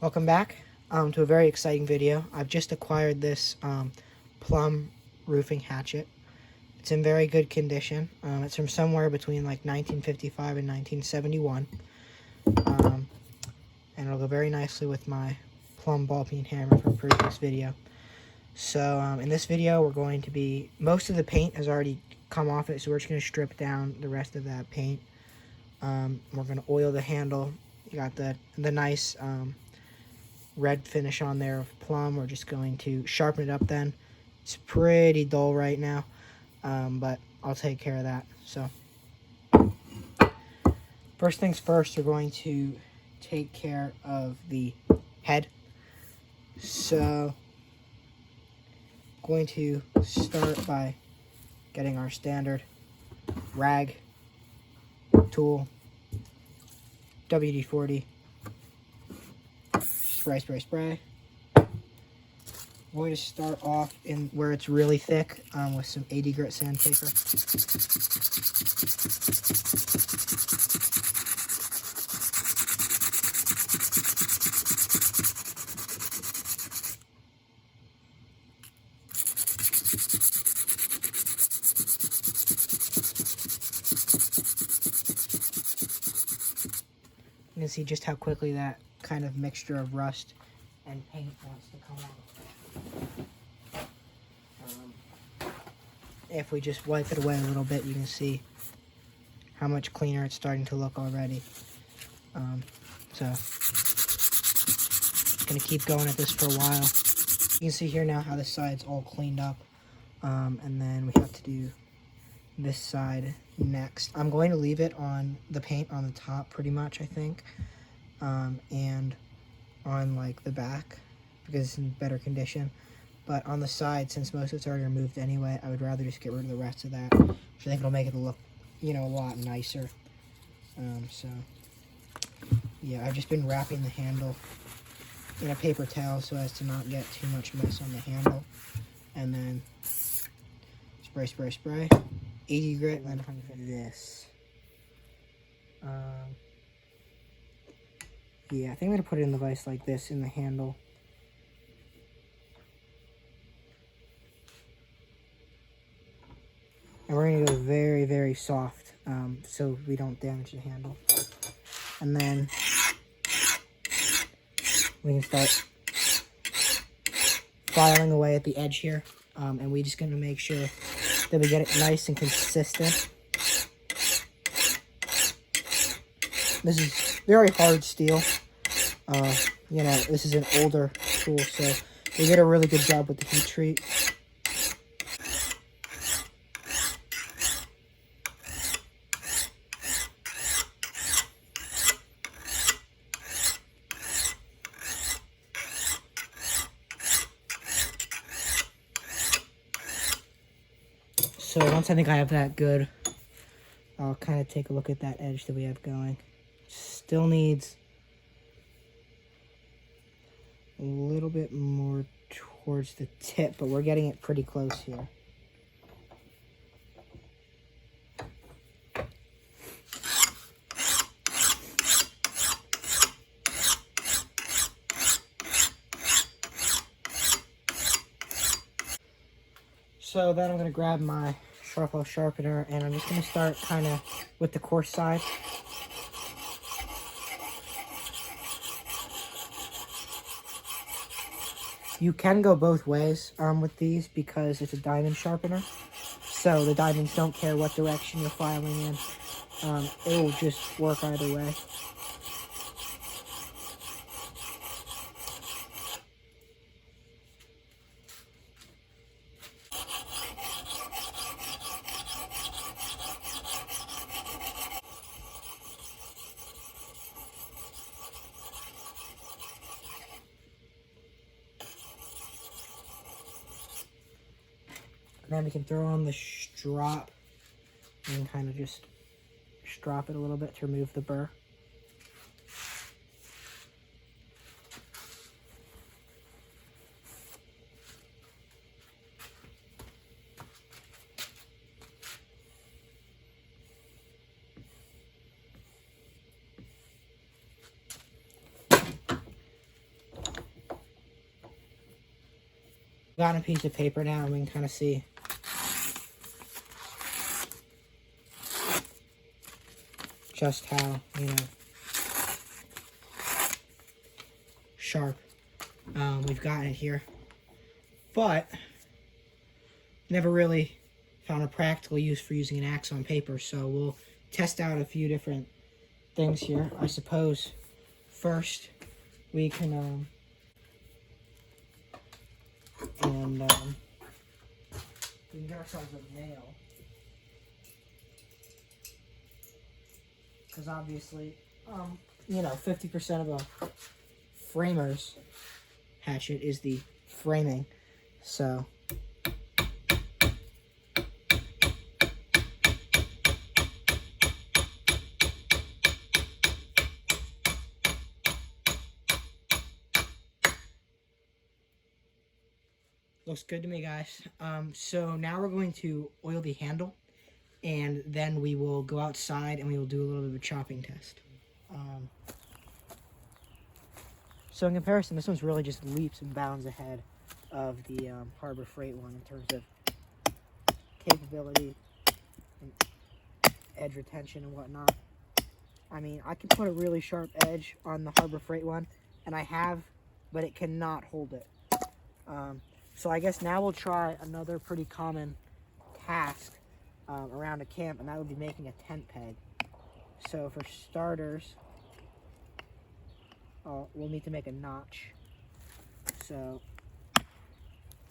Welcome back to a very exciting video. I've just acquired this Plumb roofing hatchet. It's in very good condition. It's from somewhere between like 1955 and 1971. And it'll go very nicely with my Plumb ball peen hammer from a previous video. So in this video we're going to be, most of the paint has already come off it, so we're just going to strip down the rest of that paint. We're going to oil the handle. You got the nice red finish on there of Plumb. We're just going to sharpen it up then. It's pretty dull right now, but I'll take care of that. So first things first, we're going to take care of the head. So I'm going to start by getting our standard rag tool, WD-40, spray. I'm going to start off in where it's really thick with some 80 grit sandpaper. You can see just how quickly that kind of mixture of rust and paint wants to come out. If we just wipe it away a little bit, you can see how much cleaner it's starting to look already. So going to keep going at this for a while. You can see here now how the side's all cleaned up, and then we have to do this side next. I'm going to leave it on the paint on the top pretty much, I think, and on like the back because it's in better condition. But on the side, since most of it's already removed anyway, I would rather just get rid of the rest of that, which I think it'll make it look, a lot nicer. So yeah, I've just been wrapping the handle in a paper towel so as to not get too much mess on the handle, and then spray 80 grit, and then this. Yeah, I think I'm going to put it in the vise like this in the handle. And we're going to go very, very soft so we don't damage the handle. And then we can start filing away at the edge here. And we're just going to make sure that we get it nice and consistent. This is very hard steel. This is an older tool, so we did a really good job with the heat treat. So once I think I have that good, I'll kind of take a look at that edge that we have going. Still needs a little bit more towards the tip, but we're getting it pretty close here. So then I'm going to grab my Sharpie sharpener, and I'm just going to start kind of with the coarse side. You can go both ways with these because it's a diamond sharpener. So the diamonds don't care what direction you're filing in. It will just work either way. Then we can throw on the strop and kind of just strop it a little bit to remove the burr. Got a piece of paper now, and we can kind of see just how, you know, sharp we've gotten it here. But never really found a practical use for using an axe on paper, so we'll test out a few different things here. I suppose first we can we can get ourselves a nail, because obviously you know, 50% of a framer's hatchet is the framing, so looks good to me, guys. So now we're going to oil the handle, and then we will go outside and we will do a little bit of a chopping test. So in comparison, this one's really just leaps and bounds ahead of the Harbor Freight one in terms of capability and edge retention and whatnot. I mean, I can put a really sharp edge on the Harbor Freight one, and I have, but it cannot hold it. So I guess now we'll try another pretty common task around a camp, and that would be making a tent peg. So for starters, we'll need to make a notch. So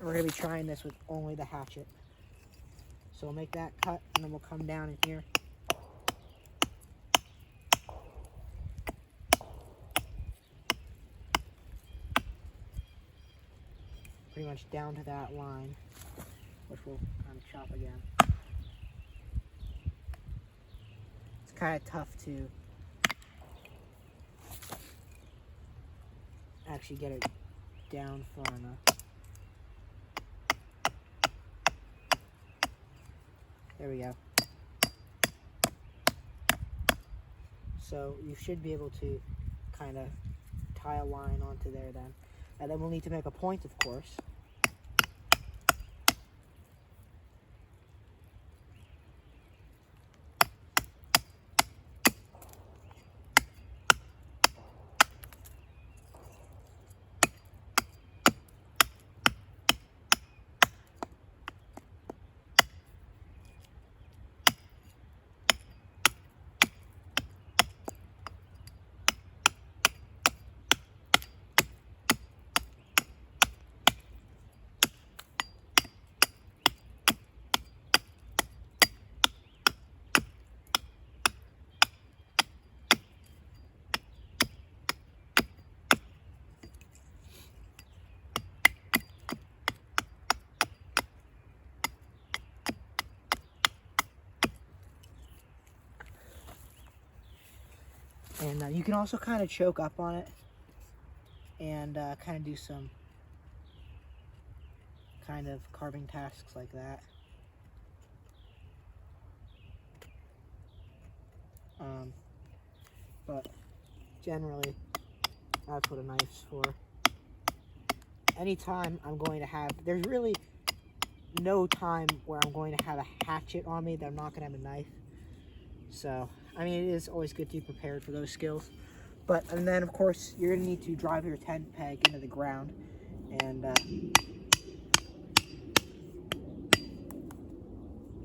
we're going to be trying this with only the hatchet. So we'll make that cut, and then we'll come down in here. Pretty much down to that line, which we'll kind of chop again. It's kind of tough to actually get it down far enough. There we go. So you should be able to kind of tie a line onto there then. And then we'll need to make a point, of course. And you can also kind of choke up on it and kind of do some kind of carving tasks like that. But generally, that's what a knife's for. Anytime I'm going to have, there's really no time where I'm going to have a hatchet on me that I'm not going to have a knife. So, I mean, it is always good to be prepared for those skills. But, and then, of course, you're going to need to drive your tent peg into the ground. And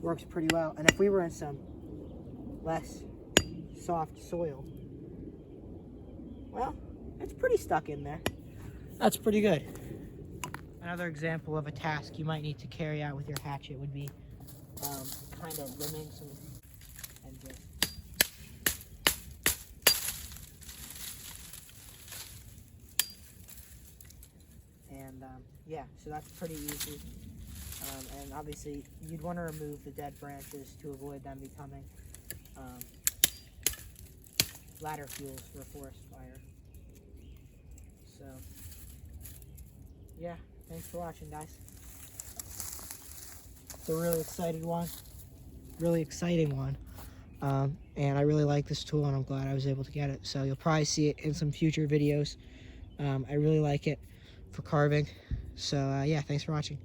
works pretty well. And if we were in some less soft soil, well, it's pretty stuck in there. That's pretty good. Another example of a task you might need to carry out with your hatchet would be kind of limbing some and just yeah, so that's pretty easy. And obviously you'd want to remove the dead branches to avoid them becoming ladder fuels for a forest fire. So yeah, thanks for watching, guys. It's a really exciting one. And I really like this tool, and I'm glad I was able to get it. So you'll probably see it in some future videos. I really like it for carving. So yeah, thanks for watching.